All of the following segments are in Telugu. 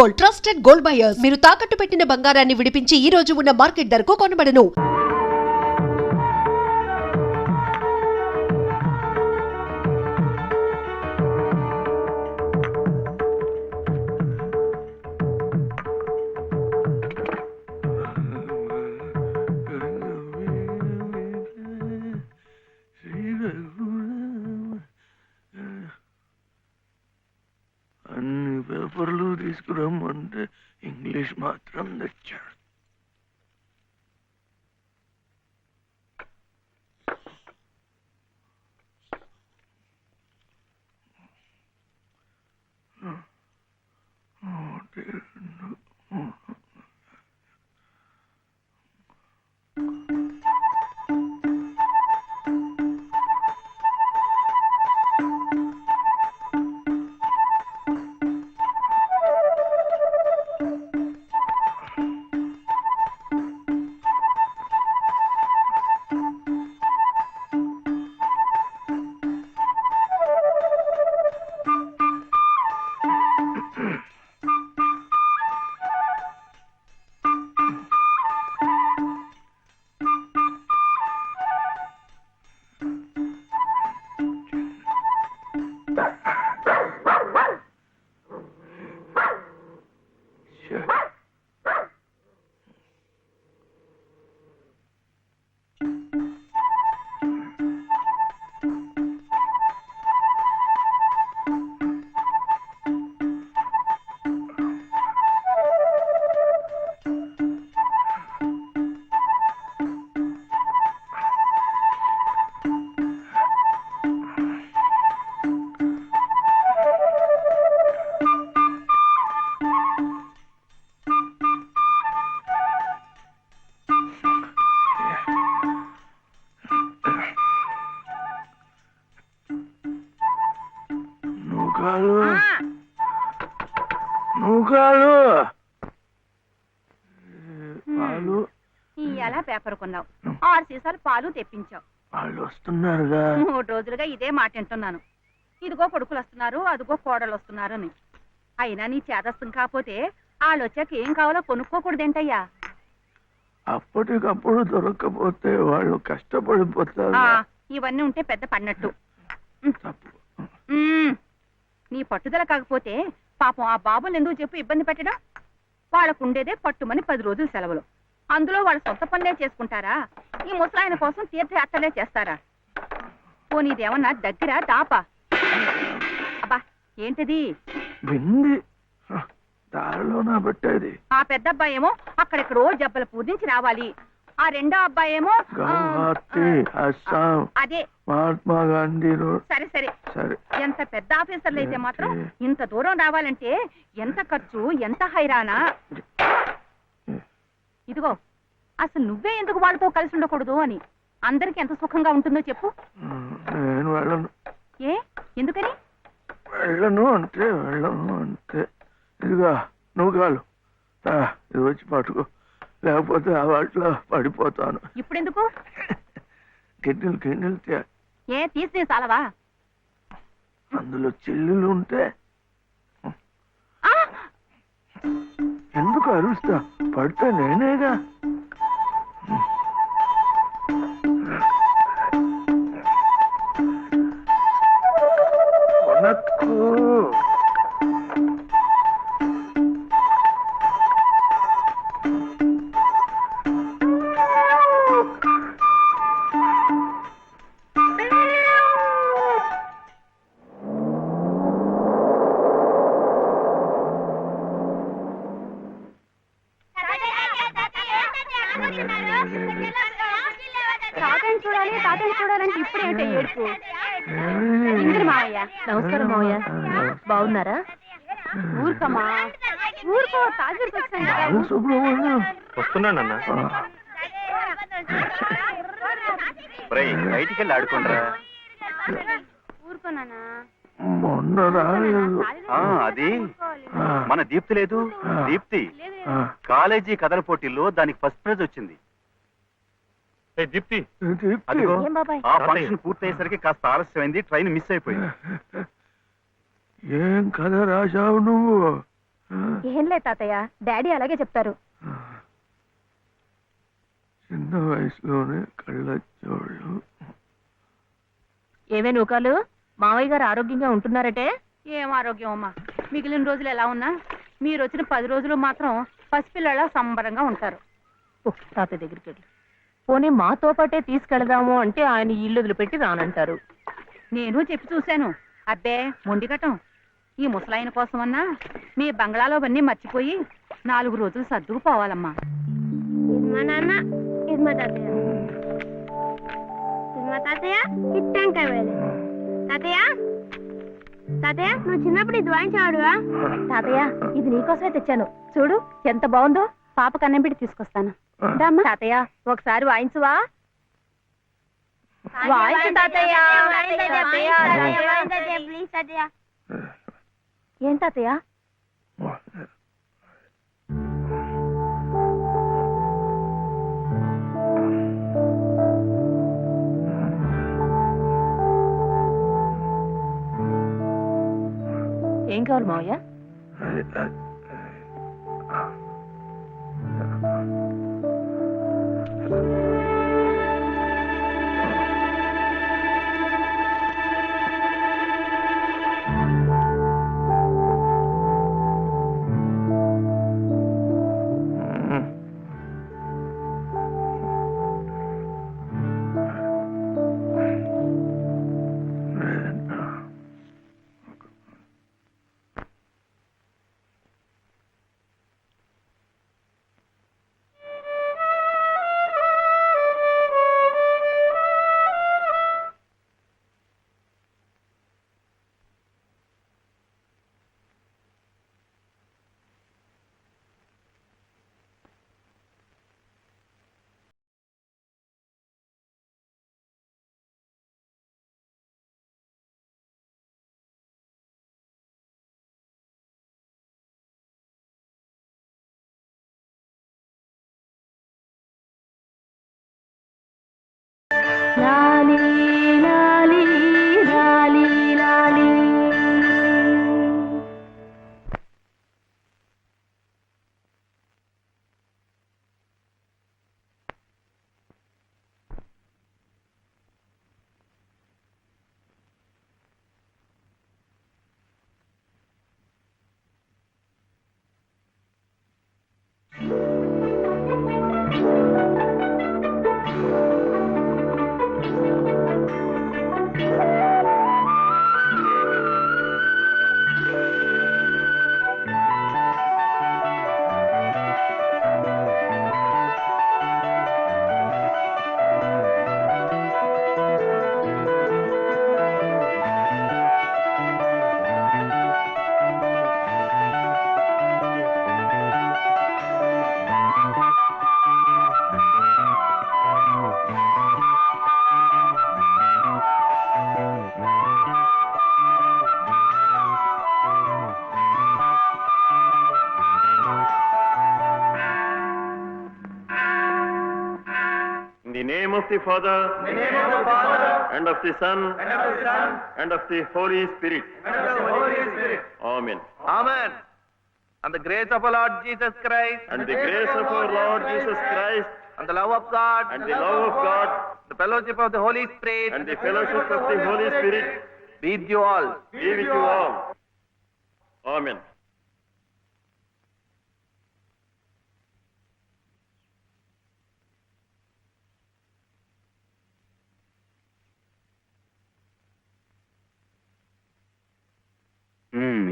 Gold, trusted gold buyers. మీరు తాకట్టు పెట్టిన బంగారాన్ని విడిపించి ఈ రోజు ఉన్న మార్కెట్ ధరకు కొనబడను. అన్ని పేపర్లు తీసుకురమ్మంటే ఇంగ్లీష్ మాత్రం తెచ్చాడు. ఎలా పేపర్ కొన్నావు? 6 సీసాలు పాలు తెప్పించావు. వాళ్ళు వస్తున్నారుగా. 3 రోజులుగా ఇదే మాట వింటున్నాను. ఇదిగో కొడుకులు వస్తున్నారు, అదిగో కోడలు వస్తున్నారు అని. అయినా నీ చేదస్తం కాకపోతే వాళ్ళు వచ్చాక ఏం కావాలో కొనుక్కోకూడదేంటయ్యా? అప్పటికప్పుడు దొరకకపోతే వాళ్ళు కష్టపడిపోతారు. ఇవన్నీ ఉంటే పెద్ద పడినట్టు. నీ పట్టుదల కాకపోతే పాపం ఆ బాబుని ఎందుకు చెప్పు ఇబ్బంది పెట్టడం? వాళ్ళకు ఉండేదే పట్టుమని 10 రోజులు సెలవులు. అందులో వాళ్ళ సొంత పనులే చేసుకుంటారా? ఈ ముసలాయన కోసం తీర్థయాత్రలే చేస్తారా? పోనీ ఇదేమన్నా దగ్గర దాపా? అబ్బా ఏంటిది? దారిలోనా పెట్టేది? ఆ పెద్ద అబ్బాయి ఏమో అక్కడెక్కడో జబ్బల పూజించి రావాలి. ఆ రెండో అబ్బాయి ఏమో అదే మహాత్మా గాంధీ. సరే సరే సరే, ఎంత పెద్ద ఆఫీసర్లు అయితే మాత్రం ఇంత దూరం రావాలంటే ఎంత ఖర్చు, ఎంత హైరానా. ఇదిగో అసలు నువ్వే ఎందుకు వాళ్ళతో కలిసి ఉండకూడదు అని. అందరికి ఎంత సుఖంగా ఉంటుందో చెప్పు. నేను వెళ్ళను. ఏ ఎందుకని? వెళ్ళను అంటే ఇదిగా నువ్వు కాలు ఇది వచ్చి పట్టుకో, లేకపోతే ఆ వాటిలో పడిపోతాను. ఇప్పుడెందుకు? గిన్నెలు ఏ తీసి చాలవా? అందులో చిల్లులు ఉంటే ఎందుకు అరుస్తా? పడితే నేనేగా. తాతని చూడాలంటే ఇప్పుడేంటే ఏడుపు? నమస్కారం మావయ్య, బాగున్నారా? ఊరుకమ్మా ఊరుకో, తాజాకి వస్తున్నానన్నా. బయటికి వెళ్ళి ఆడుకోండిరా. ఊరుకోనా? మొన్న రాలేదు. అది మన దీప్తి లేదు, దీప్తి కాలేజీ కథల పోటీల్లో దానికి ఫస్ట్ ప్రైజ్ వచ్చింది. దీప్తి ఆ ఫంక్షన్ పూర్తయ్యేసరికి కాస్త ఆలస్యమైంది, ట్రైన్ మిస్ అయిపోయింది. ఏం కథ రాశావు నువ్వు? ఏం లేదు తాతయ్య, డాడీ అలాగే చెప్తారు. చిన్న వయసులోనే కళ్ళజోళ్ళు. ఏవే నూకాలు, మావయ్య గారు ఆరోగ్యంగా ఉంటున్నారటే? ఏం ఆరోగ్యం అమ్మా, మిగిలిన రోజులు ఎలా ఉన్నా మీరు వచ్చిన 10 రోజులు మాత్రం పసిపిల్లలా సంబరంగా ఉంటారు. తాతయ్య దగ్గరికి వెళ్ళి పోనీ మాతో పాటే తీసుకెళదాము అంటే ఆయన ఇల్లు వదిలిపెట్టి రానంటారు. నేను చెప్పి చూశాను. అబ్బే మొండిగటం. ఈ ముసలాయన కోసమన్నా మీ బంగ్లాలోవన్నీ మర్చిపోయి 4 రోజులు సర్దుకుపోవాలమ్మా. మా నాన్న, ఇది మా తాతయ్య. ఇది మా తాతయ్య, ఇట్టంకాయ వేలు. తాతయ్య, తాతయ్య నువ్వు చిన్నప్పుడు ఇది వాయించాడుగా? తాతయ్య, ఇది నీకోసమే తెచ్చాను, చూడు ఎంత బాగుందో. పాప కన్నం పెట్టి తీసుకొస్తాను. రామ్మా. తాతయ్య ఒకసారి వాయించువా? వాయించు తాతయ్య. ప్లీజ్ తాతయ్య. ఏం తాతయ్య? ఏం కావాలి మావయ్య? In the name of the Father, and of the Son, and of the Holy Spirit. Amen. Amen. And the grace of our Lord Jesus Christ, And the grace of our Lord Jesus Christ, and the love of God, and the love of God, the fellowship of the Holy Spirit, and the fellowship of the Holy Spirit be with you all. be with you all. Amen.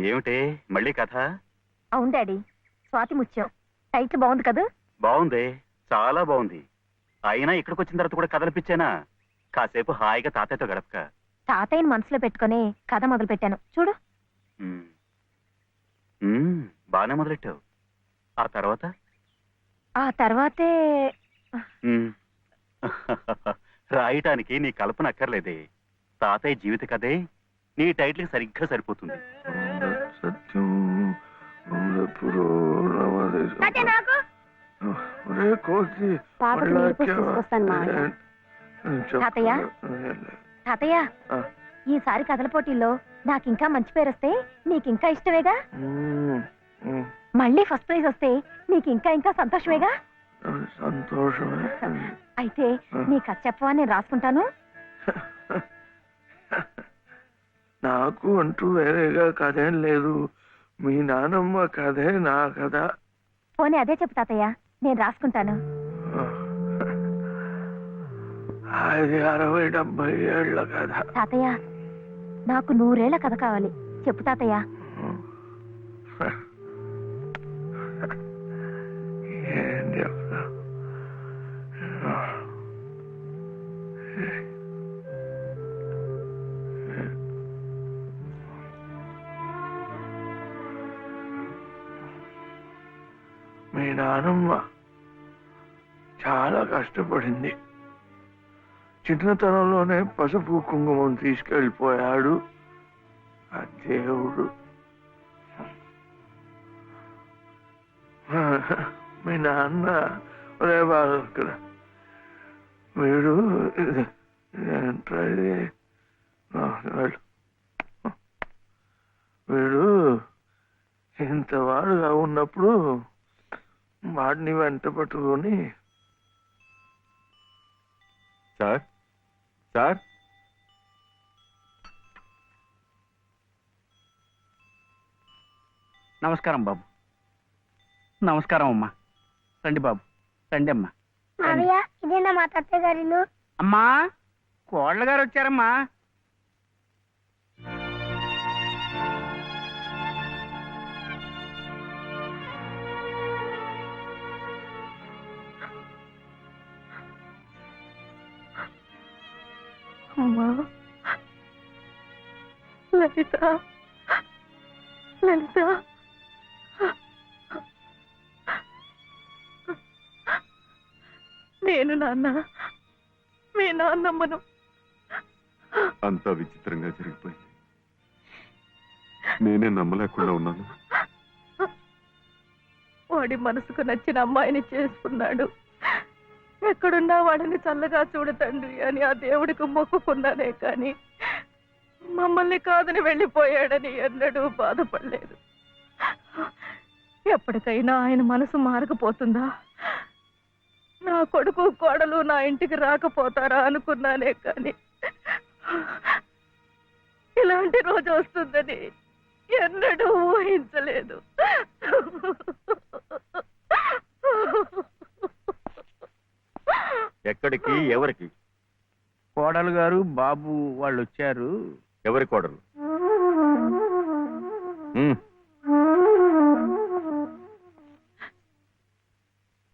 ఏమిటి మళ్ళీ కథ? అవును డాడీ, స్వాతి ముత్యం టైటిల్ బాగుంది కదా? బాగుంది, చాలా బాగుంది. అయినా ఇక్కడికి వచ్చిన తర్వాత కూడా కథలపిచ్చానా? కాసేపు హాయిగా తాతయ్యతో గడపక. తాతయ్యని మనసులో పెట్టుకుని కథ మొదలు పెట్టాను చూడు. బాగానే మొదలెట్టావు. ఆ తర్వాత? ఆ తర్వాతే రాయటానికి నీ కల్పన అక్కర్లేదే. తాతయ్య జీవిత కథే నీ టైటిల్కి సరిగ్గా సరిపోతుంది. సత్యం తాతయ్య నాకు పాపకు నీళ్ళు పోసి తీసుకొస్తాను మావయ్య. తాతయ్య, తాతయ్య ఈసారి కథల పోటీల్లో నాకింకా మంచి పేరు వస్తే నీకింకా ఇష్టమేగా? మళ్ళీ ఫస్ట్ ప్రైజ్ వస్తే నీకు ఇంకా ఇంకా సంతోషమేగా. సంతోషమే. అయితే నీ కథ చెప్పవా, నేను రాసుకుంటాను. నాకు అంటూ వేరేగా కథేం లేదు. మీ నానమ్మ కథే నా కథ. పోనీ అదే చెప్పు తాతయ్య, నేను రాసుకుంటాను. అది 60-70 ఏళ్ల కథ. తాతయ్య నాకు 100 ఏళ్ల కథ కావాలి, చెప్పు తాతయ్య. ఏం చెప్తా? మీ నానమ్మ చాలా కష్టపడింది. చిన్నతనంలోనే పసుపు కుంకుమం తీసుకెళ్ళిపోయాడు ఆ దేవుడు. మీ నాన్న ఒరే బాలు ఇక్కడ వీడు ఏంట్రా ఇది? వెళ్ళు. వీడు ఇంతవాడుగా ఉన్నప్పుడు వాడిని వెంట పట్టుకొని సార్ సార్ నమస్కారం బాబు. నమస్కారం అమ్మా. రండి బాబు, రండి అమ్మా. మావయ్య ఇదేనా మా తాతయ్య గారి ఇల్లు? అమ్మా, కోళ్ళ గారు వచ్చారమ్మా. అమ్మా లలిత, లలిత, నేను నాన్న, మీ నాన్నమ్మను. అంతా విచిత్రంగా జరిగిపోయింది. నేనే నమ్మలేకుండా ఉన్నాను. వాడి మనసుకు నచ్చిన అమ్మాయిని చేసుకున్నాడు. ఎక్కడున్నా వాడిని చల్లగా చూడు తండ్రి అని ఆ దేవుడికి మొక్కుకున్నానే కానీ మమ్మల్ని కాదని వెళ్ళిపోయాడని ఎన్నడూ బాధపడలేదు. ఎప్పటికైనా ఆయన మనసు మారకపోతుందా, నా కొడుకు కోడలు నా ఇంటికి రాకపోతారా అనుకున్నానే కానీ ఇలాంటి రోజు వస్తుందని ఎన్నడూ ఊహించలేదు. ఎక్కడికి, ఎవరికి? కోడలు గారు బాబు వాళ్ళు వచ్చారు. ఎవరి కోడలు?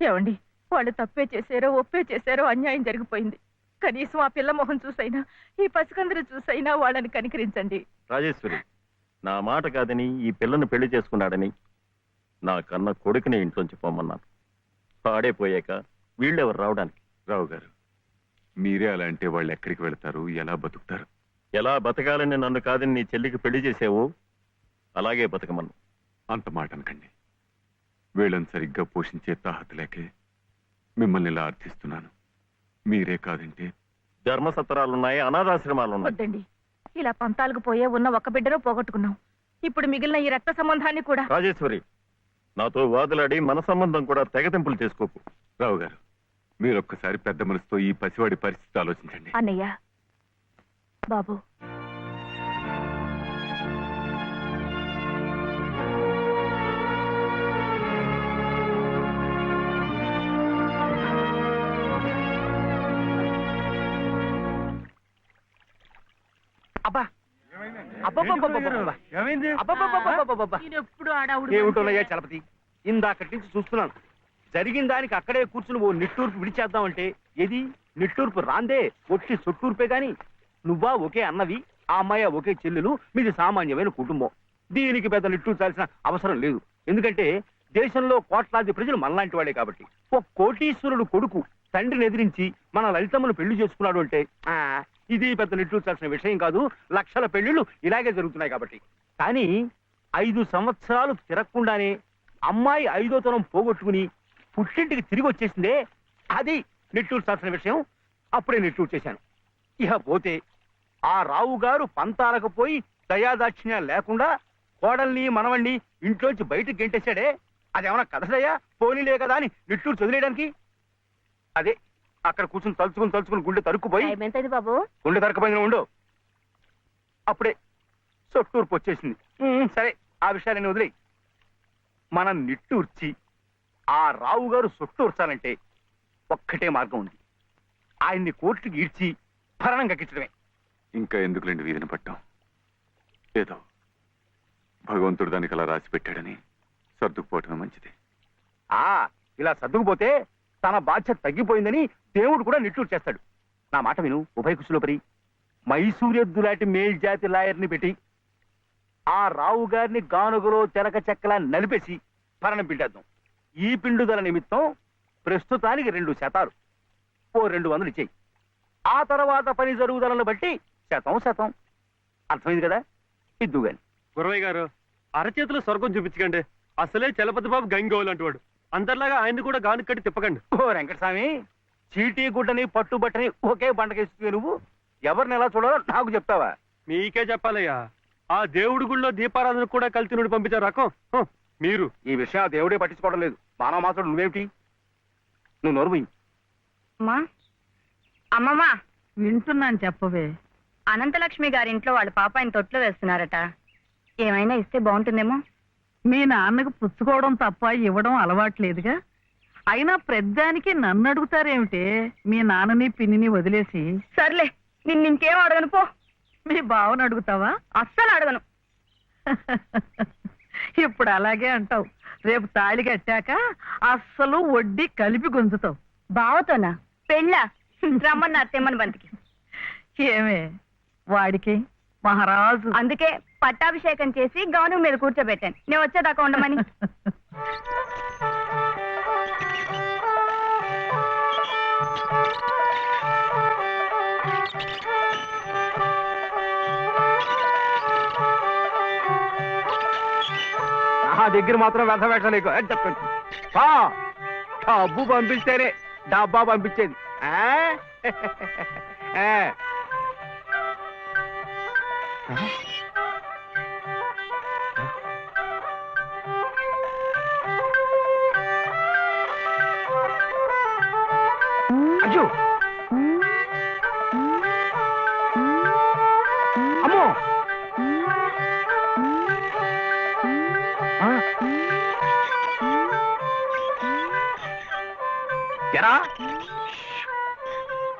ఏమండి, వాళ్ళు తప్పే చేశారో ఒప్పే చేశారో అన్యాయం జరిగిపోయింది. కనీసం ఆ పిల్ల మొహం చూసైనా ఈ పసికందరు చూసైనా వాళ్ళని కనికరించండి. రాజేశ్వరి, నా మాట కాదని ఈ పిల్లను పెళ్లి చేసుకున్నాడని నా కన్న కొడుకుని ఇంట్లోంచి పొమ్మన్నాను. పాడైపోయాక వీళ్ళెవరు రావడానికి? రావు గారు, మీరే అలా అంటే వాళ్ళు ఎక్కడికి వెళ్తారు, ఎలా బతుకుతారు? ఎలా బతకాలని నన్ను కాదని నీ చెల్లికి పెళ్లి చేసావు, అలాగే బతకమన్ను. అంత మాట అనకండి. వీళ్ళని సరిగ్గా పోషించే తాహత లేకే మిమ్మల్ని ఇలా అర్థిస్తున్నాను. మీరే కాదంటే ధర్మసత్రాలున్నాయి, అనాథాశ్రమాలున్నాయి. వద్దండి, ఇలా పంతాలకు పోయే ఉన్న ఒక బిడ్డను పోగొట్టుకున్నాం. ఇప్పుడు మిగిలిన ఈ రక్త సంబంధాన్ని కూడా. రాజేశ్వరి, నాతో వాదులాడి మన సంబంధం కూడా తెగతింపులు చేసుకోకు. రావు గారు, మీరొక్కసారి పెద్ద మనసుతో ఈ పసివాడి పరిస్థితి ఆలోచించండి. అన్నయ్య, బాబు, అబ్బా ఏమిటోనయ్యా చలపతి, ఇందాకటి నుంచి చూస్తున్నాను. జరిగిన దానికి అక్కడే కూర్చుని ఓ నిట్టూర్పు విడిచేద్దామంటే ఏది నిట్టూర్పు రాందే, ఒట్టి సొట్టూర్పే గాని. నువ్వా ఒకే అన్నవి, ఆ అమ్మాయి ఒకే చెల్లెలు, మీది సామాన్యమైన కుటుంబం. దీనికి పెద్ద నిట్టూర్చాల్సిన అవసరం లేదు. ఎందుకంటే దేశంలో కోట్లాది ప్రజలు మనలాంటి వాడే కాబట్టి. ఓ కోటీశ్వరుడు కొడుకు తండ్రిని ఎదిరించి మన లలితమ్మను పెళ్లి చేసుకున్నాడు అంటే ఇది పెద్ద నిట్టూర్చాల్సిన విషయం కాదు. లక్షల పెళ్లిళ్ళు ఇలాగే జరుగుతున్నాయి కాబట్టి. కానీ 5 సంవత్సరాలు తిరగకుండానే అమ్మాయి 5వ తరం పోగొట్టుకుని పుట్టింటికి తిరిగి వచ్చేసిందే, అది నిట్టూర్చాల్సిన విషయం. అప్పుడే నిట్టూరు చేశాను. ఇహ పోతే ఆ రావు గారు పంతాలకు పోయి దయాదాక్షిణ్యాలు లేకుండా కోడల్ని మనవణ్ణి ఇంట్లోంచి బయటకు గెంటేశాడే, అదేమన్నా కదదయ్యా, పోనీలే కదా అని నిట్టూరు చదిలేయడానికి. అదే అక్కడ కూర్చుని తలుచుకుని గుండె తరుక్కుపోయి, ఏమైంది బాబు? గుండె తరకపోయిన ఉండు, అప్పుడే సొట్టూర్పు వచ్చేసింది. సరే, ఆ విషయాన్ని వదిలే. మనం నిట్టూర్చి ఆ రావు గారు సొట్టూర్చాలంటే ఒక్కటే మార్గం ఉంది. ఆయన్ని కోర్టుకి ఈడ్చి భరణం కక్కించడమే. ఇంకా ఎందుకులేండి వీధిని పట్టాం? ఏదో భగవంతుడు దానికి అలా రాసి పెట్టాడని సర్దుకుపోవటమే మంచిది. ఇలా సర్దుకుపోతే తన బాధ్యత తగ్గిపోయిందని దేవుడు కూడా నిట్టూరు చేస్తాడు. నా మాట విను, ఉభయ కుశలోపరి. మైసూరెద్దు లాంటి మేల్జాతి లాయర్ని పెట్టి ఆ రావు గారిని గానుగలో తెలక చెక్కలా నలిపేసి భరణం పిండేద్దాం. ఈ పిండుదల నిమిత్తం ప్రస్తుతానికి 2 శాతాలు, ఓ 200 ఇచ్చేయి. ఆ తర్వాత పని జరుగుదలను బట్టి శాతం. అర్థమైంది కదా? ఇద్దు గాని. గురవయ్య గారు, అరచేతులు స్వర్గం చూపించకండి. అసలే చలపతి బాబు గంగోలు అంటువాడు. అందరిలాగా ఆయన్ని కూడా గాను కట్టి తిప్పకండి. ఓ వెంకటస్వామి, చీటీ గుడ్డని పట్టుబట్టని ఒకే బండకేస్తుంది. నువ్వు ఎవరిని ఎలా చూడాలో నాకు చెప్తావా? మీకే చెప్పాలయ్యా. ఆ దేవుడి గుళ్ళో దీపారాధన కూడా కలిసి నుండి పంపించారు రకం మీరు. ఈ విషయం ఆ దేవుడే పట్టించుకోవడం లేదు. మానవ మాత్రం నువ్వేమిటి? నువ్వు నోరు పోయి. అమ్మమ్మా, వింటున్నాను, చెప్పవే. అనంతలక్ష్మి గారింట్లో వాళ్ళ పాప ఆయన తొట్లో వేస్తున్నారట. ఏమైనా ఇస్తే బాగుంటుందేమో. మీ నాన్నకు పుచ్చుకోవడం తప్ప ఇవ్వడం అలవాట్లేదుగా. అయినా పెద్దానికి నన్ను అడుగుతారేమిటే? మీ నాన్నని పిన్నిని వదిలేసి. సర్లే, నిన్ను ఇంకేం అడగను పో. మీ బావను అడుగుతావా? అస్సలు అడగను. ఇప్పుడు అలాగే అంటావు. రేపు తాళి కట్టాక అస్సలు వడ్డీ కలిపి గుంజుతావు. బావతోనా? పెళ్ళా? రమ్మన్నారు తెమ్మని బంతికి. ఏమే వాడికి మహారాజు. అందుకే పట్టాభిషేకం చేసి గౌను మీద కూర్చోబెట్టాను. నేను వచ్చేదాకా ఉండమని. నా దగ్గర మాత్రం వ్యర్థ పెట్టలేకు చెప్పండి. డబ్బు పంపిస్తేనే డబ్బా పంపించేది. అయ్యో, అమ్మో, ఎరా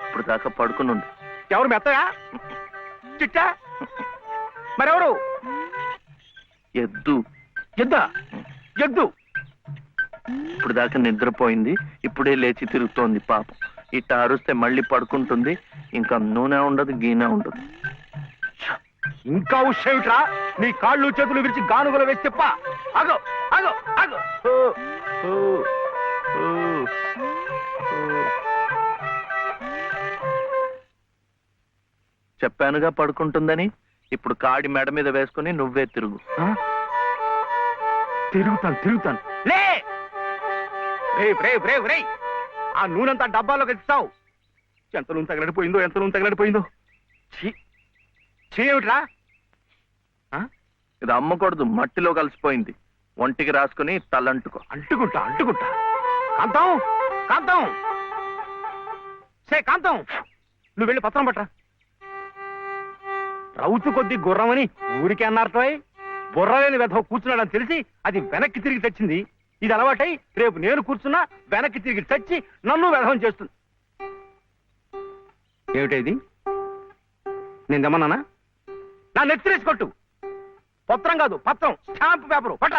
ఇప్పుడు దాకా పడుకునుండు. ఎవరు మెత్తయా చిట్టా? మరెవరు? ఎద్దు. ఎద్దా? ఎద్దు ఇప్పుడు దాకా నిద్రపోయింది, ఇప్పుడే లేచి తిరుగుతోంది పాపం. ఇట్ట అరుస్తే మళ్ళీ పడుకుంటుంది. ఇంకా నూనె ఉండదు, గీనె ఉండదు. ఇంకా ఉషేమిట్రా? నీ కాళ్ళు చేతులు విరిచి గానుగలు వేసి చెప్ప. ఆగో ఆగో ఆగో. చెప్పానుగా పడుకుంటుందని. ఇప్పుడు కాడి మెడ మీద వేసుకుని నువ్వే తిరుగు. తిరుగుతాను. లే రే, ఆ నూనెంతా డబ్బాలో కలిస్తావు. ఎంత నూనె తగలడిపోయిందో. ఏమిట్రా? ఇది అమ్మకూడదు, మట్టిలో కలిసిపోయింది. ఒంటికి రాసుకుని తలంటుకో. అంటుకుంటా. కాంతం కాంతం, నువ్వు వెళ్ళి పత్రం పట్టరా. రౌతు కొద్ది గుర్రమని ఊరికే అన్నారటోయ్. బుర్రలేని వెధవ కూర్చున్నాడని తెలిసి అది వెనక్కి తిరిగి తెచ్చింది. ఇది అలవాటై రేపు నేను కూర్చున్నా వెనక్కి తిరిగి తెచ్చి నన్ను వెధవం చేస్తుంది. ఏమిటది? నేను తెమ్మన్నానా? నా నెత్తిరేసి కొట్టు. పత్రం కాదు, పత్రం, స్టాంప్ పేపరు పట్ట.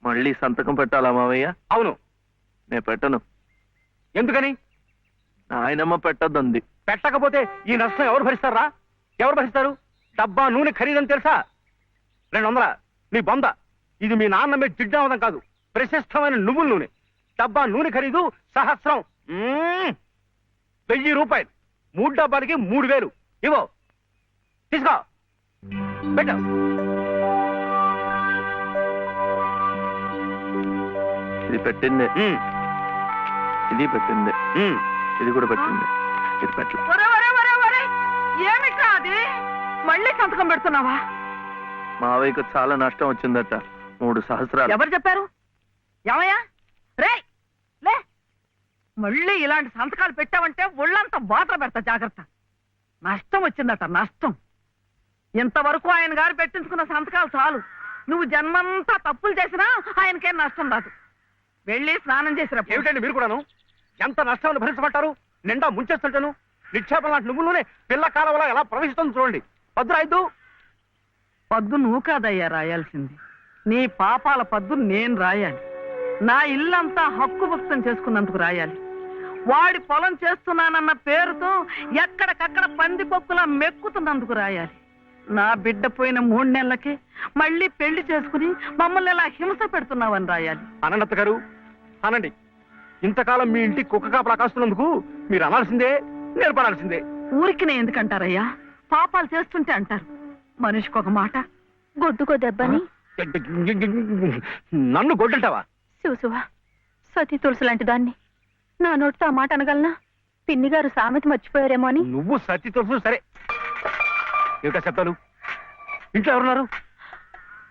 మళ్ళీ సంతకం పెట్టాలా మావయ్య? అవును. నేను పెట్టను. ఎందుకని? నాయనమ్మ పెట్టద్దంది. పెట్టకపోతే ఈ నష్టం ఎవరు భరిస్తారు? డబ్బా నూనె ఖరీదని తెలుసా? 200. నీ బొంద. ఇది మీ నాన్న మీద జిడ్డావదం కాదు, ప్రశస్తమైన నువ్వుల నూనె. డబ్బా నూనె ఖరీదు 1000. 1000 రూపాయలు. 3 డబ్బాలకి 3000. ఇవో తీసుకో, పెట్టు. ఇది పెట్టింది, ఇది పెట్టింది, ఇది కూడా పెట్టింది. ఇది పెట్టు. ఏమిటా అది? మళ్ళీ సంతకం పెడుతున్నావా? మావయ్యకు చాలా నష్టం వచ్చిందట 3 సహస్రాలు. ఎవరు చెప్పారు? ఏమయ్యా రే లే, మళ్ళీ ఇలాంటి సంతకాలు పెట్టావంటే ఒళ్ళంతా బాధలు పెడతా, జాగ్రత్త. నష్టం వచ్చిందట, నష్టం. ఇంతవరకు ఆయన గారు పెట్టించుకున్న సంతకాలు చాలు. నువ్వు జన్మంతా తప్పులు చేసినా ఆయనకేం నష్టం రాదు. వెళ్ళి స్నానం చేసినప్పుడు. ఏమిటండి మీరు కూడాను? ఎంత నష్టాన్ని భరించమంటారు? నిండా ముంచేస్తుంటాను. నిక్షేపం లాంటి నువ్వులోనే పిల్ల కాలంలో ఎలా ప్రవేశిస్తుంది చూడండి. పద్దు రాయద్దు. పద్దు నువ్వు కాదయ్యా రాయాల్సింది, నీ పాపాల పద్దు నేను రాయాలి. నా ఇల్లంతా హక్కు భక్తం చేసుకున్నందుకు రాయాలి. వాడి పొలం చేస్తున్నానన్న పేరుతో ఎక్కడికక్కడ పందికొక్కులా మెక్కుతున్నందుకు రాయాలి. నా బిడ్డ పోయిన 3 నెలలకే మళ్ళీ పెళ్లి చేసుకుని మమ్మల్ని ఎలా హింస పెడుతున్నావని రాయాలి. అనంత గారు అనండి. ఇంతకాలం మీ ఇంటి కుక్క కాపలా కాస్తున్నందుకు మీరు అనాల్సిందే, నేర్పడాల్సిందే. ఊరికి నేను ఎందుకంటారయ్యా? పాపాలు చేస్తుంటే అంటారు. మనిషికి ఒక మాట. గొడ్డుకో దెబ్బని నన్ను గొడ్డంటావా? శివశివ, సతీ తులసి లాంటి దాన్ని నా నోటితో ఆ మాట అనగలనా? పిన్ని గారు సామెత మర్చిపోయారేమో అని. నువ్వు సత్తి తెలుసు సరే. ఏమిటా శబ్దాలు? ఇంట్లో ఎవరున్నారు?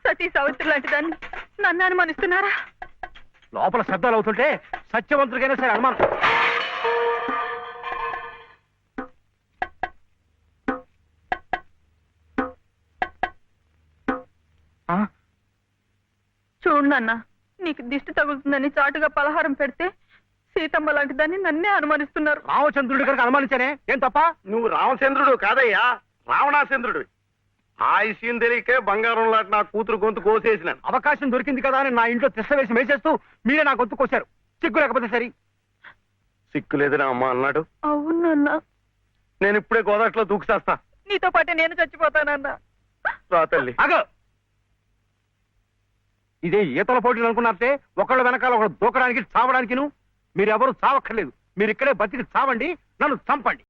సతీ సావిత్రి లాంటి దాన్ని నన్ను అనుమానిస్తున్నారా? లోపల శబ్దాలు అవుతుంటే సత్యవంతుడికైనా సరే అనుమానం. చూడు నాన్న, నీకు దిష్టి తగులుతుందని చాటుగా పలహారం పెడితే సీతమ్మ లాంటి దాన్ని నన్నే అనుమానిస్తున్నారు. రామచంద్రుడి కనుక అనుమానించానే, ఏం తప్ప? నువ్వు రామచంద్రుడు కాదయ్యా, రావణాచంద్రుడు. ఆ విషయం తెలియకే బంగారం లాంటి నా కూతురు గొంతు కోసేసినాను. అవకాశం దొరికింది కదా అని నా ఇంట్లో తిష్ట వేసి మేసేస్తూ మీరే నా గొంతు కోశారు. సిగ్గు లేకపోతే సరి. సిక్కు లేదని అమ్మ అన్నాడు. అవునన్నా, నేను ఇప్పుడే గోదాట్లో దూకుసేస్తా. నీతో పాటే నేను చచ్చిపోతానన్నా. రా తల్లి. అగో, ఇదే ఈతల పోటీలు అనుకున్నారంటే ఒకళ్ళ వెనకాల ఒకళ్ళు దూకడానికి చావడానికి మీరెవరూ చావక్కర్లేదు. మీరు ఇక్కడే బతికి చావండి, నన్ను చంపండి.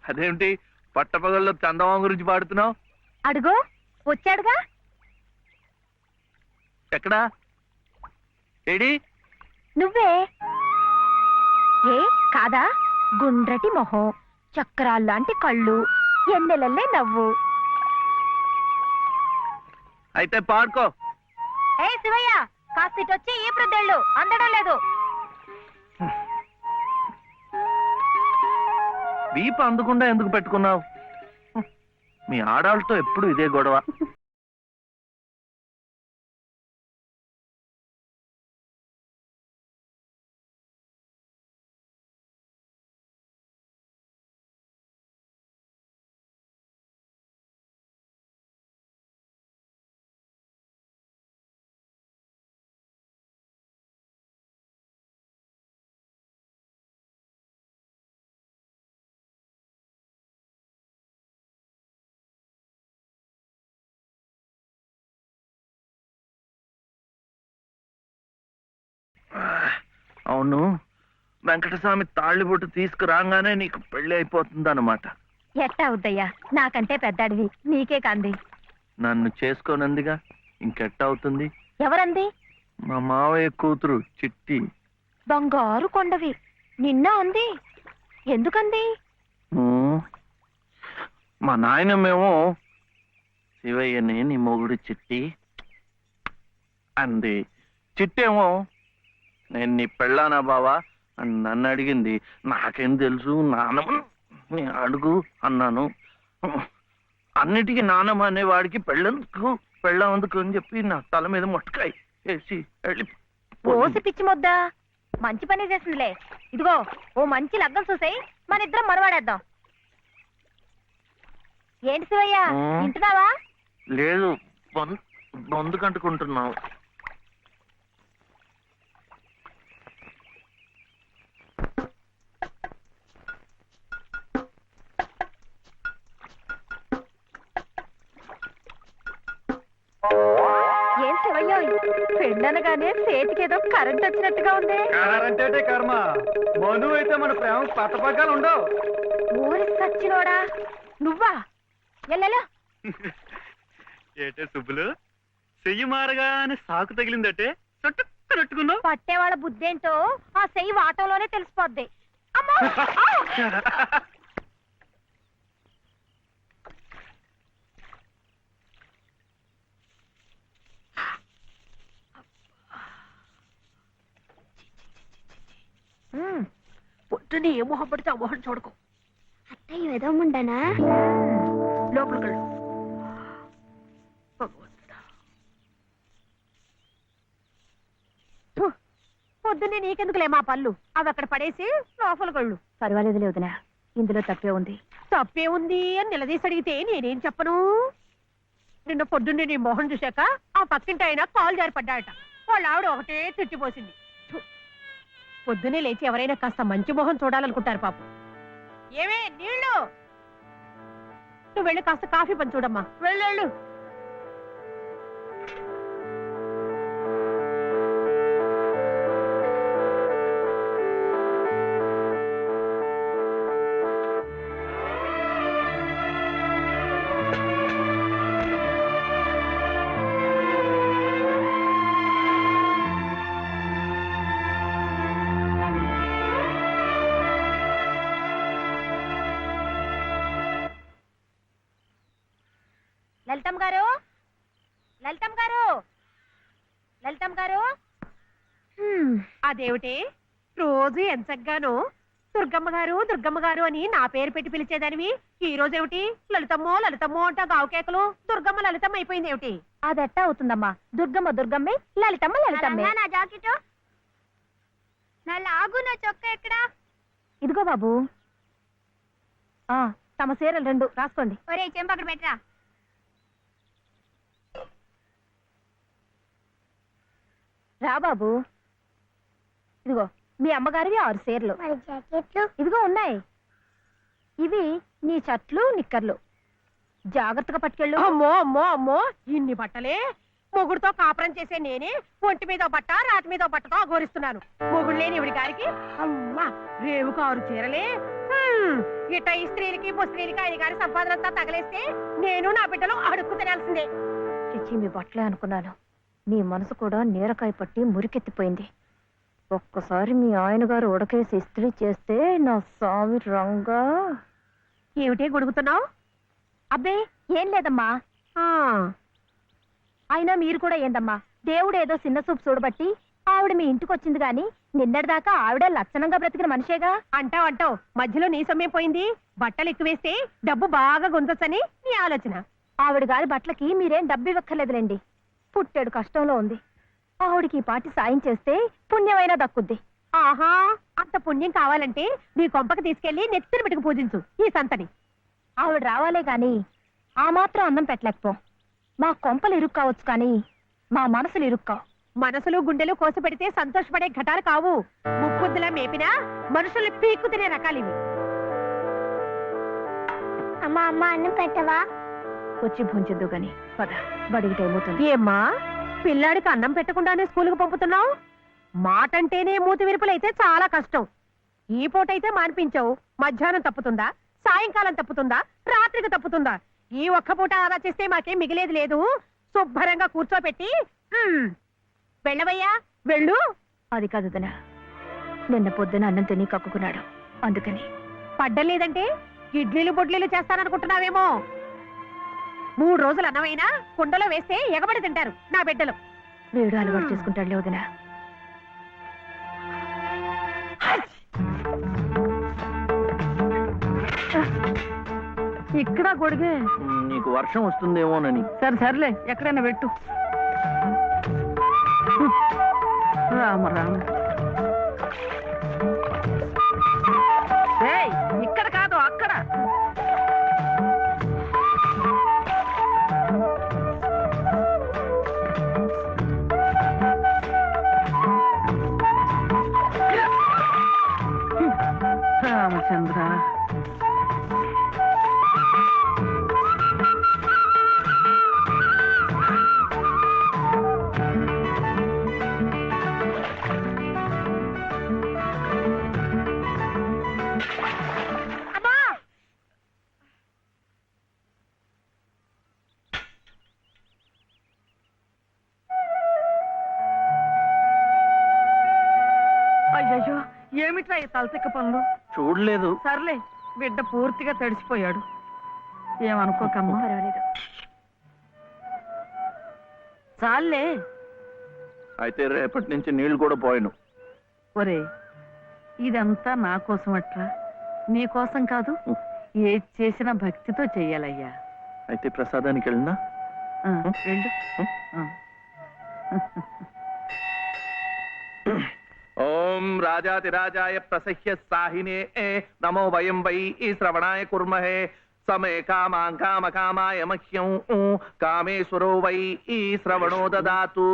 అదేమిటి పట్టపగల్లో చందమామ గురించి పాడుతున్నావు? అడుగో వచ్చాడుగా. ఎక్కడా? ఏడి? నువ్వే. ఏ కాదా? గుండ్రటి మొహం, చక్రాల్లాంటి కళ్ళు, ఎన్నెలల్లే నవ్వు. అయితే పాడుకో. ఏ శివయ్య, కాస్త ఇటొచ్చి ఈ ప్రద్దెళ్ళు అందడం లేదు. వీపు అందకుండా ఎందుకు పెట్టుకున్నావు? మీ ఆడాళ్ళతో ఎప్పుడు ఇదే గొడవ. అవును, వెంకటస్వామి తాళ్ళిబొట్టు తీసుకురాగానే నీకు పెళ్లి అయిపోతుంది అన్నమాట. ఎట్టా అవుద్దయ్యా, నాకంటే పెద్దాడివి, నీకే కాంది. నన్ను చేసుకోనందిగా, ఇంకెట్ట అవుతుంది? ఎవరంది? మా మావయ్య కూతురు చిట్టి. బంగారు కొండవి, నిన్న అంది. ఎందుకంది? మా నాయనమేమో శివయ్యని నీ మొగుడు చిట్టి అంది. చిట్టేమో నేను నీ పెళ్ళానా బావా అని నన్ను అడిగింది. నాకేం తెలుసు, నానమ్మ అడుగు అన్నాను. అన్నిటికీ నానమ్మ అనేవాడికి పెళ్ళందుకు అని చెప్పి నా తల మీద మొట్టకాయ వేసి వెళ్ళి పోసి పిచ్చి మొద్దా, మంచి పని చేసిందిలే. ఇదిగో ఓ మంచి లగ్గం చూసాయి, మన ఇద్దరం మరవాడేద్దాం. ఏంటి శివయ్య, వింటున్నావా? లేదు, బొందు కంటుకుంటున్నావు. ఏం శివయ్యో, పెళ్ళనగానే చేతికేదో కరెంట్ వచ్చినట్టుగా ఉంది. అంటే కర్మ, మను అయితే మన ప్రేమ పట్టపగ్గాలు ఉండవు. ఊరి సచ్చినోడా నువ్వా? ఎల్లెలా ఏటే సుబ్బులు, చెయ్యి మారగానే సాకు తగిలిందటే చుట్టుకున్నట్టుకున్నావు. పట్టేవాళ్ళ బుద్ధేంటో ఆ చెయ్యి వాటంలోనే తెలిసిపోద్ది. అమ్మో! పొద్దునే ఏ మొహం పడితే ఆ మొహం చూడకు. అత్తయ్య ఏదో ఉండనా లోపలికి వెళ్ళు. పొద్దున్నే నీకెందుకులే మా పళ్ళు, అవి అక్కడ పడేసి లోపలికి వెళ్ళు. పర్వాలేదులే వదినా, ఇందులో తప్పే ఉంది. తప్పే ఉంది అని నిలదీసి అడిగితే నేనేం చెప్పను? నిన్న పొద్దున్నే నీ మొహం చూశాక ఆ పక్కింటి ఆయన కాలు జారి పడ్డాడట. వాళ్ళ ఆవిడ ఒకటే తిట్టిపోసింది. పొద్దునే లేచి ఎవరైనా కాస్త మంచి మొహం చూడాలనుకుంటారు పాపం. ఏమే నీళ్ళు, నువ్వు వెళ్ళి కాస్త కాఫీ పని చూడమ్మా. వెళ్ళు. లలితం గారు, లలితం గారు, లలితం గారు. అదేమిటి రోజు ఎంచగ్గాను దుర్గమ్మ గారు అని నా పేరు పెట్టి పిలిచేదానివి, ఈ రోజు ఏమిటి లలితమ్మో అంటా గావుకేకలు దుర్గమ్మ లలితమ్మ అయిపోయింది ఏమిటి? అదెట్టా అవుతుందమ్మా, దుర్గమ్మ దుర్గమ్మే, లలితమ్మ లలితమ్మే. నా జాకెట్, నా లాగు, నా చొక్కా ఎక్కడా? ఇదిగో బాబు, తమ చీరలు 2 రాసుకోండి. ఒరే చెంప అక్కడ పెట్టరా. రా బాబు, ఇదిగో మీ అమ్మగారివి 6 చీరలు. మరి జాకెట్లు ఇదిగో ఉన్నాయి. ఇవి నీ చట్లు నిక్కర్లు, జాగ్రత్తగా పట్టుకెళ్ళు. అమ్మో ఇన్ని బట్టలే? మొగుడుతో కాపురం చేసే నేనే ఒంటి మీద బట్ట రాటి మీద బట్టతో అఘోరిస్తున్నాను. మొగుడు లేని ఇవిడి గారికి అమ్మా రేవుకు 6 చీరలే. ఇట్ట ఈ స్త్రీలకి ముస్త్రీలకి ఆయన గారి సంపాదన అంతా తగలేస్తే నేను నా బిడ్డలు అడుక్కు తినాల్సిందే. చిచ్చి, మీ బట్టలే అనుకున్నాను. మీ మనసు కూడా నీరకాయ పట్టి మురికెత్తిపోయింది. ఒక్కసారి మీ ఆయన గారు ఉడకేసి ఇస్త్రీ చేస్తే నా స్వామి రంగా. ఏమిటే గొడుగుతున్నావు? అబ్బే ఏం లేదమ్మా. అయినా మీరు కూడా ఏందమ్మా, దేవుడు ఏదో చిన్న చూపు చూడబట్టి ఆవిడ మీ ఇంటికి వచ్చింది గాని నిన్నటిదాకా ఆవిడ లక్షణంగా బ్రతికిన మనిషేగా. అంటావు మధ్యలో నీ సమయం పోయింది. బట్టలు ఎక్కువేస్తే డబ్బు బాగా గుంజొచ్చని నీ ఆలోచన. ఆవిడ గారి బట్టలకి మీరేం డబ్బు ఇవ్వక్కర్లేదులేండి. పుట్టెడు కష్టంలో ఉంది. ఆవిడికి ఈ పాటి సాయం చేస్తే పుణ్యమైనా దక్కుద్ది. ఆహా, అంత పుణ్యం కావాలంటే నీ కొంపకి తీసుకెళ్లి నెత్తిన పెట్టుకు పూజించు ఈ సంతని. ఆవిడ రావాలే గాని ఆ మాత్రం అన్నం పెట్టలేకపో. మా కొంపలు ఇరుక్కు కావచ్చు కానీ మా మనసులు ఇరుక్కావు. మనసులు గుండెలు కోసి పెడితే సంతోషపడే ఘటాలు కావు. ముప్పుద్దులా మేపినా మనుషుల్ని పీక్కు తినే రకాలివి. అమ్మా అన్నం పెట్టవా? వచ్చి భుంచొద్దు గాని పద, బడికి టైం అవుతుంది. ఏమ్మా, పిల్లాడికి అన్నం పెట్టకుండానే స్కూలుకు పంపుతున్నావు? మాటంటేనే మూతి విరుపులైతే చాలా కష్టం. ఈ పూటైతే మానిపించావు, మధ్యాహ్నం తప్పుతుందా, సాయంకాలం తప్పుతుందా, రాత్రికి తప్పుతుందా? ఈ ఒక్క పూట ఆదా చేస్తే మాకేం మిగిలేదు లేదు. శుభ్రంగా కూర్చోపెట్టి వెళ్ళవయ్యా, వెళ్ళు. అది కాదు వదినా, నిన్న పొద్దున అన్నం తిని కక్కుకున్నాడు, అందుకని. పడ్డం లేదంటే ఇడ్లీలు బొడ్లీలు చేస్తాననుకుంటున్నావేమో. 3 రోజులు అన్నమైనా కుండలో వేస్తే ఎగబడి తింటారు నా బిడ్డలు. వీడు అలవాటు చేసుకుంటాడులే వదినా. ఇక్కడ గొడిగే. నీకు వర్షం వస్తుందేమోనని. సర్లే, ఎక్కడైనా పెట్టు. రామ రామ. ఇక్కడ కాదు, అక్కడ. అయ్యయ్యో ఏమిట్రా ఈ తలతిక్క పనులు? చూడలేదు. సర్లే, బిడ్డ పూర్తిగా తడిసిపోయాడు. ఏమనుకోకమ్మా. పర్వాలేదు. చాలే. అయితే రేపటి నుంచి నీళ్లు కూడా పోయాను. ఒరే, ఇదంతా నా కోసం అట్రా, నీ కోసం కాదు. ఏది చేసినా భక్తితో చెయ్యాలయ్యా. అయితే ప్రసాదానికి వెళ్ళినా వెళ్ళు. ఓం రాజాతిరాజాయ ప్రసహ్య సాహినే నమో వయం వై శ్రవణాయ కుర్మహే సమే కామాం కామ కామాయ మహ్యం కామేశ్వరో వై శ్రవణో దదాతు.